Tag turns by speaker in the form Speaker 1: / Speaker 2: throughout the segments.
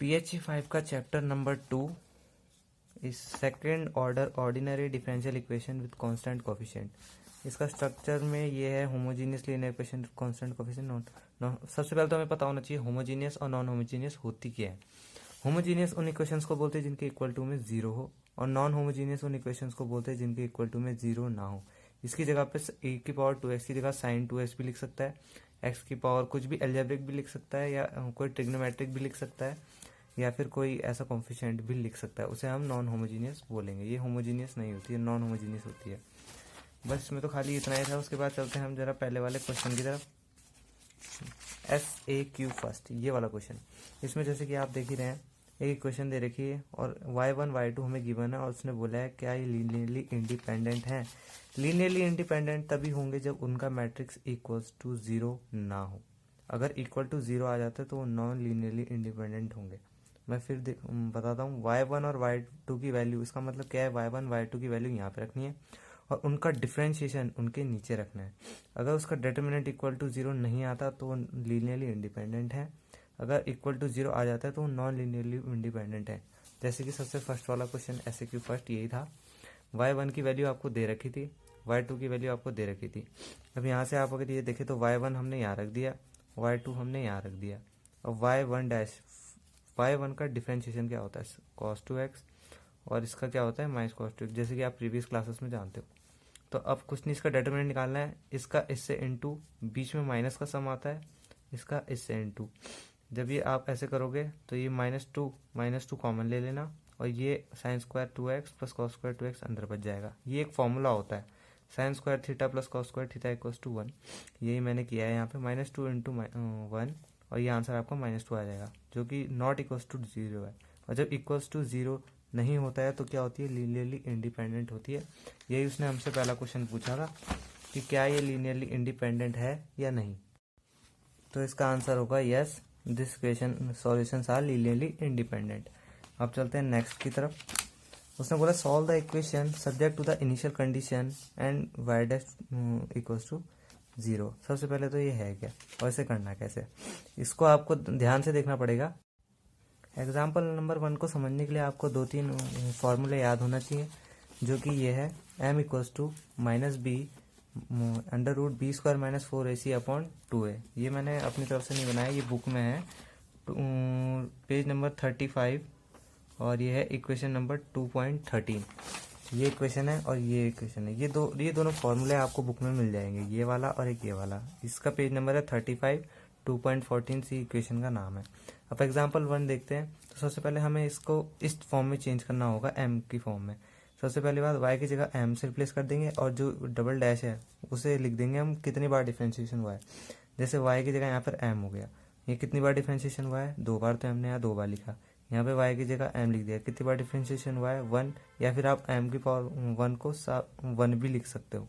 Speaker 1: PHE 5 का chapter number 2 is second order ordinary differential equation with constant coefficient. इसका structure में ये है homogeneous linear equation with constant coefficient. सबसे पहले तो हमें पता होना चाहिए होमोजीनियस और नॉन होमोजीनियस होती क्या है। होमोजीनियस उन इक्वेशंस को बोलते हैं जिनके इक्वल टू में जीरो हो, और नॉन होमोजीनियस उन इक्वेशंस को बोलते हैं जिनके इक्वल टू में जीरो ना हो। इसकी जगह पे ए की पावर 2x की जगह साइन 2x भी लिख सकता है, एक्स की पावर कुछ भी एल्जेब्रिक भी लिख सकता है, या कोई ट्रिग्नोमेट्रिक भी लिख सकता है, या फिर कोई ऐसा कॉन्फिशिएंट भी लिख सकता है। उसे हम नॉन होमोजीनियस बोलेंगे। ये होमोजीनियस नहीं होती है, नॉन होमोजीनियस होती है। बस इसमें तो खाली इतना ही था। उसके बाद चलते हैं हम जरा पहले वाले क्वेश्चन की तरफ। SAQ फर्स्ट, ये वाला क्वेश्चन। इसमें जैसे कि आप देख ही रहे हैं, एक इक्वेशन दे रखी है और y1 y2 हमें गिवन है, और उसने बोला है क्या ये लीनियरली इंडिपेंडेंट है। लीनियरली इंडिपेंडेंट तभी होंगे जब उनका मैट्रिक्स इक्वल्स टू जीरो ना हो। अगर इक्वल टू जीरो आ जाता है तो वो नॉन लीनियरली इंडिपेंडेंट होंगे। मैं फिर बताता हूँ। y1 और y2 की वैल्यू, इसका मतलब क्या है, y1 y2 की वैल्यू यहाँ पे रखनी है और उनका डिफरेंशिएशन उनके नीचे रखना है। अगर उसका डिटर्मिनेंट इक्वल टू जीरो नहीं आता तो वो लीनियरली इंडिपेंडेंट है। अगर इक्वल टू जीरो आ जाता है तो वो नॉन लीनियरली इंडिपेंडेंट है। जैसे कि सबसे फर्स्ट वाला क्वेश्चन SAQ फर्स्ट यही था। y1 की वैल्यू आपको दे रखी थी, y2 की वैल्यू आपको दे रखी थी। अब यहाँ से आप अगर ये देखें तो y1 हमने यहाँ रख दिया, y2 हमने यहाँ रख दिया, और y1 डैश, y1 का डिफरेंशिएशन क्या होता है, cos 2x, और इसका क्या होता है माइनस cos 2x, जैसे कि आप प्रीवियस क्लासेस में जानते हो। तो अब कुछ नहीं, इसका डिटरमिनेंट निकालना है। इसका इससे इनटू, बीच में माइनस का सम आता है, इसका इससे इनटू। जब ये आप ऐसे करोगे तो ये माइनस टू कॉमन ले लेना, और ये sine square 2x plus cos square 2x अंदर बच जाएगा। ये एक फॉर्मूला होता है, sine square theta plus cos square theta equals to 1। यही मैंने किया है यहाँ पे, -2 इंटू 1, और ये आंसर आपका -2 आ जाएगा, जो कि नॉट इक्वल्स टू जीरो है। और जब इक्वल्स टू जीरो नहीं होता है तो क्या होती है, लीनियरली इंडिपेंडेंट होती है। यही उसने हमसे पहला क्वेश्चन पूछा था कि क्या ये लीनियरली इंडिपेंडेंट है या नहीं। तो इसका आंसर होगा yes, this question solutions are linearly independent. अब चलते हैं नेक्स्ट की तरफ। उसने बोला solve the equation subject to the initial condition and y dash equals to zero. सबसे पहले तो ये है क्या और इसे करना कैसे, इसको आपको ध्यान से देखना पड़ेगा। एग्जाम्पल नंबर 1 को समझने के लिए आपको 2-3 फॉर्मूले याद होना चाहिए, जो कि ये है m equals to -b under root b square -4ac upon 2a। ये मैंने अपनी तरफ से नहीं बनाया, ये बुक में है, पेज नंबर 35, और ये है इक्वेशन नंबर 2.13। ये इक्वेशन है और ये इक्वेशन है। ये दोनों फॉर्मूले आपको बुक में मिल जाएंगे, ये वाला और एक ये वाला। इसका पेज नंबर है 35, 2.14 सी इक्वेशन का नाम है। अब एग्जाम्पल 1 देखते हैं। तो सबसे पहले हमें इसको इस फॉर्म में चेंज करना होगा, m की फॉर्म में। सबसे पहली बात, y की जगह m से रिप्लेस कर देंगे, और जो डबल डैश है उसे लिख देंगे हम कितनी बार डिफ्रेंशिएशन हुआ है। जैसे y की जगह यहाँ पर m हो गया, ये कितनी बार डिफ्रेंशिएशन हुआ है, 2 बार, तो हमने यहाँ 2 बार लिखा। यहाँ पे y की जगह m लिख दिया, कितनी बार डिफ्रेंशिएशन हुआ है, 1, या फिर आप m की पावर 1 को 1 भी लिख सकते हो।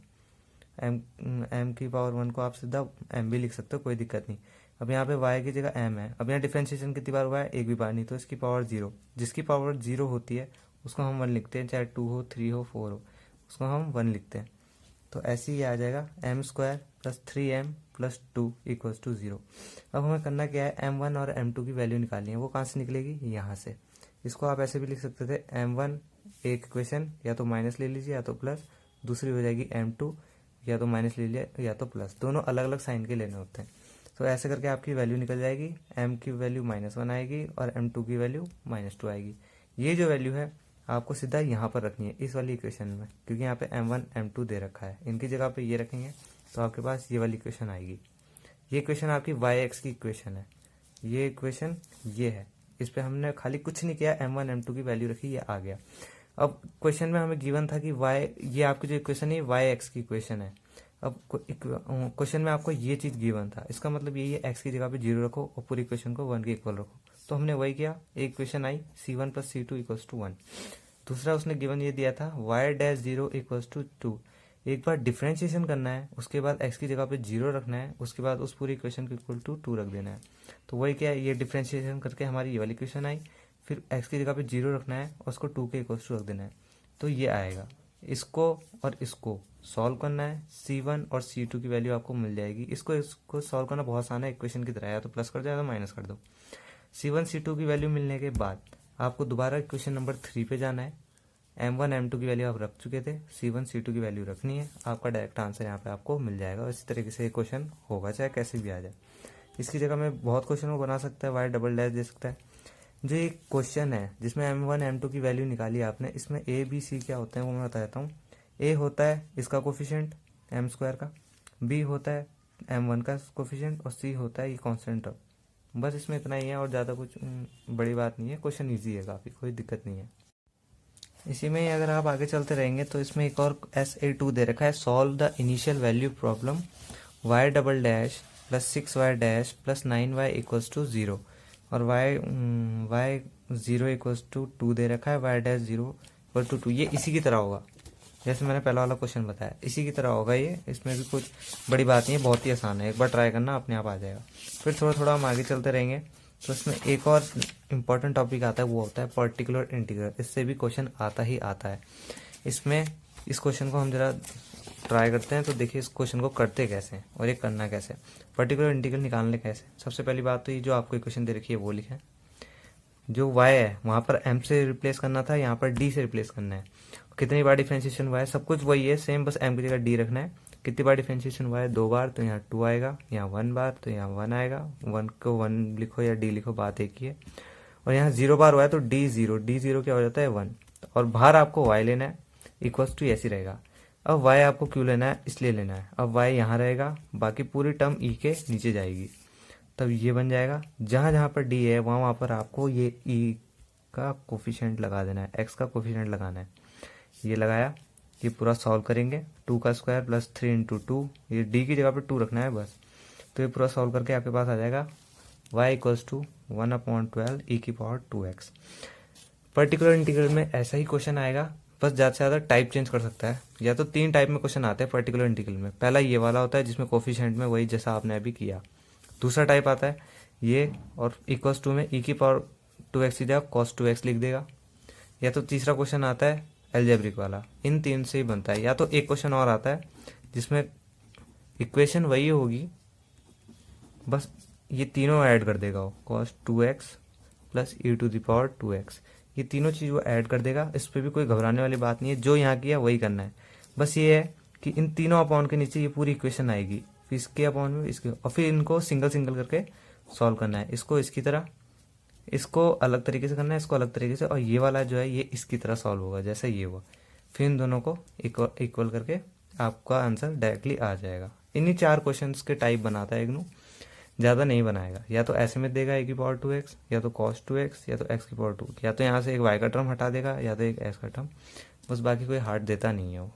Speaker 1: m की पावर 1 को आप सीधा m भी लिख सकते हो, कोई दिक्कत नहीं। अब यहाँ पे y की जगह m है। अब यहाँ डिफ्रेंशिएशन कितनी बार हुआ है, एक भी बार नहीं, तो इसकी पावर 0। जिसकी पावर 0 होती है उसको हम 1 लिखते हैं, चाहे 2 हो, 3 हो, 4 हो, उसको हम 1 लिखते हैं। तो ऐसे ही आ जाएगा m square plus 3m plus 2 equals to 0। अब हमें करना क्या है, m1 और m2 की वैल्यू निकालनी है। वो कहाँ से निकलेगी, यहाँ से। इसको आप ऐसे भी लिख सकते थे, m1 एक इक्वेशन या तो माइनस ले लीजिए या तो प्लस, दूसरी हो जाएगी m2 या तो माइनस ले लिया या तो प्लस, दोनों अलग अलग साइन के लेने होते हैं। तो ऐसे करके आपकी वैल्यू निकल जाएगी, m की वैल्यू -1 आएगी और m2 की वैल्यू -2 आएगी। ये जो वैल्यू है आपको सीधा यहाँ पर रखनी है इस वाली इक्वेशन में, क्योंकि यहाँ पे m1 m2 दे रखा है। इनकी जगह पे ये रखेंगे तो आपके पास ये वाली इक्वेशन आएगी। ये इक्वेशन आपकी yx की इक्वेशन है, ये इक्वेशन ये है। इस पे हमने खाली कुछ नहीं किया, m1 m2 की वैल्यू रखी, ये आ गया। अब क्वेश्चन में हमें गिवन था कि ये आपकी जो इक्वेशन है yx की इक्वेशन है। अब क्वेश्चन में आपको ये चीज गिवन था, इसका मतलब यही है x की जगह पे 0 रखो और पूरी इक्वेशन को 1 के इक्वल रखो। तो हमने वही किया, एक इक्वेशन आई c1 plus c2 equals to 1। दूसरा उसने गिवन ये दिया था y डैश 0 इक्वल्स टू 2। एक बार डिफरेंशिएशन करना है, उसके बाद x की जगह पे 0 रखना है, उसके बाद उस पूरी इक्वेशन को इक्वल टू 2 रख देना है। तो वही क्या है, ये डिफरेंशिएशन करके हमारी ये वाली इक्वेशन आई, फिर x की जगह पे 0 रखना है और उसको 2 के इक्वल्स टू रख देना है, तो ये आएगा। इसको और इसको सॉल्व करना है, c1 और c2 की वैल्यू आपको मिल जाएगी। इसको सॉल्व करना बहुत आसान है, इक्वेशन की तरह, या तो प्लस कर दो या तो माइनस कर दो। C1 C2 की वैल्यू मिलने के बाद आपको दोबारा इक्वेशन नंबर 3 पे जाना है। M1 M2 की वैल्यू आप रख चुके थे, C1 C2 की वैल्यू रखनी है, आपका डायरेक्ट आंसर यहाँ पे आपको मिल जाएगा। और इसी तरीके से ये क्वेश्चन होगा चाहे कैसे भी आ जाए। इसकी जगह में बहुत क्वेश्चन को बना सकता है, वाई डबल डैश दे सकता है। जो एक क्वेश्चन है जिसमें M1 M2 की वैल्यू निकाली आपने, इसमें A B C क्या होते हैं वो मैं बता देता हूँ। A होता है इसका कोफिशिएंट M स्क्वायर का, B होता है M1 का कोफिशिएंट और C होता है ये कांस्टेंट टर्म। बस इसमें इतना ही है और ज़्यादा कुछ बड़ी बात नहीं है। क्वेश्चन ईजी है काफ़ी, कोई दिक्कत नहीं है। इसी में ही अगर आप आगे चलते रहेंगे तो इसमें एक और SA2 दे रखा है, solve the initial value problem y double dash plus 6y dash plus 9y equals to 0 और y 0 इक्वल्स टू 2 दे रखा है, y डैश 0 इक्वल टू 2। ये इसी की तरह होगा जैसे मैंने पहला वाला क्वेश्चन बताया, इसी की तरह होगा ये। इसमें भी कुछ बड़ी बात नहीं है, बहुत ही आसान है, एक बार ट्राई करना अपने आप आ जाएगा। फिर थोड़ा थोड़ा हम आगे चलते रहेंगे तो इसमें एक और इम्पॉर्टेंट टॉपिक आता है, वो होता है पर्टिकुलर इंटीग्रल। इससे भी क्वेश्चन आता ही आता है। इसमें इस क्वेश्चन को हम जरा ट्राई करते हैं तो देखिए इस क्वेश्चन को करते कैसे हैं और ये करना कैसे। पर्टिकुलर इंटीग्रल निकालने कैसे। सबसे पहली बात तो ये जो आपको इक्वेशन दे रखी है वो लिखें। जो y है वहाँ पर m से रिप्लेस करना था, यहाँ पर d से रिप्लेस करना है। कितनी बार डिफरेंशिएशन हुआ है, सब कुछ वही है सेम, बस m की जगह d रखना है। कितनी बार डिफरेंशिएशन हुआ है, 2 बार, तो यहाँ 2 आएगा। यहाँ 1 बार तो यहाँ 1 आएगा। 1 को 1 लिखो या d लिखो, बात एक ही है। और यहाँ 0 बार हुआ है तो d0 क्या हो जाता है 1। और बाहर आपको y लेना है, इक्वल्स टू ऐसे रहेगा। अब y आपको क्यों लेना है, इसलिए लेना है। अब y यहाँ रहेगा, बाकी पूरी टर्म e के नीचे जाएगी, तब ये बन जाएगा। जहाँ जहाँ पर d है वहाँ पर आपको ये e का कोफिशिएंट लगा देना है, x का कोफिशिएंट लगाना है। ये लगाया, ये पूरा सॉल्व करेंगे। 2 का स्क्वायर प्लस 3 इंटू 2, ये d की जगह पे 2 रखना है बस। तो ये पूरा सॉल्व करके आपके पास आ जाएगा y इक्वल्स टू 1/12 e की पावर 2x। पर्टिकुलर इंटीग्रल में ऐसा ही क्वेश्चन आएगा, बस ज़्यादा से ज़्यादा टाइप चेंज कर सकता है। या तो 3 टाइप में क्वेश्चन आते हैं पर्टिकुलर इंटीग्रल में। पहला ये वाला होता है जिसमें कोफिशिएंट में वही जैसा आपने अभी किया। दूसरा टाइप आता है ये, और इक्वल्स टू में e की पावर 2x की जगह cos 2x लिख देगा। या तो तीसरा क्वेश्चन आता है एल्जेब्रिक वाला। इन 3 से ही बनता है। या तो एक क्वेश्चन और आता है जिसमें इक्वेशन वही होगी, बस ये तीनों ऐड कर देगा वो, cos 2x plus e to the power 2x। ये तीनों चीज़ वो ऐड कर देगा। इस पर भी कोई घबराने वाली बात नहीं है, जो यहाँ किया वही करना है। बस ये है कि इन तीनों अपॉन के नीचे ये पूरी इक्वेशन आएगी, फिर इसके अपॉन में इसके, और फिर इनको सिंगल सिंगल करके सॉल्व करना है। इसको इसकी तरह, इसको अलग तरीके से करना है, इसको अलग तरीके से, और ये वाला जो है ये इसकी तरह सॉल्व होगा जैसे ये हुआ। फिर इन दोनों को इक्वल करके आपका आंसर डायरेक्टली आ जाएगा। इन्हीं 4 क्वेश्चंस के टाइप बनाता है इग्नू, ज़्यादा नहीं बनाएगा। या तो ऐसे में देगा e की पावर 2x, या तो cos 2x, या तो x की पावर 2, या तो यहाँ से एक y का टर्म हटा देगा, या तो एक x का टर्म, बस बाकी कोई हार्ड देता नहीं है वो।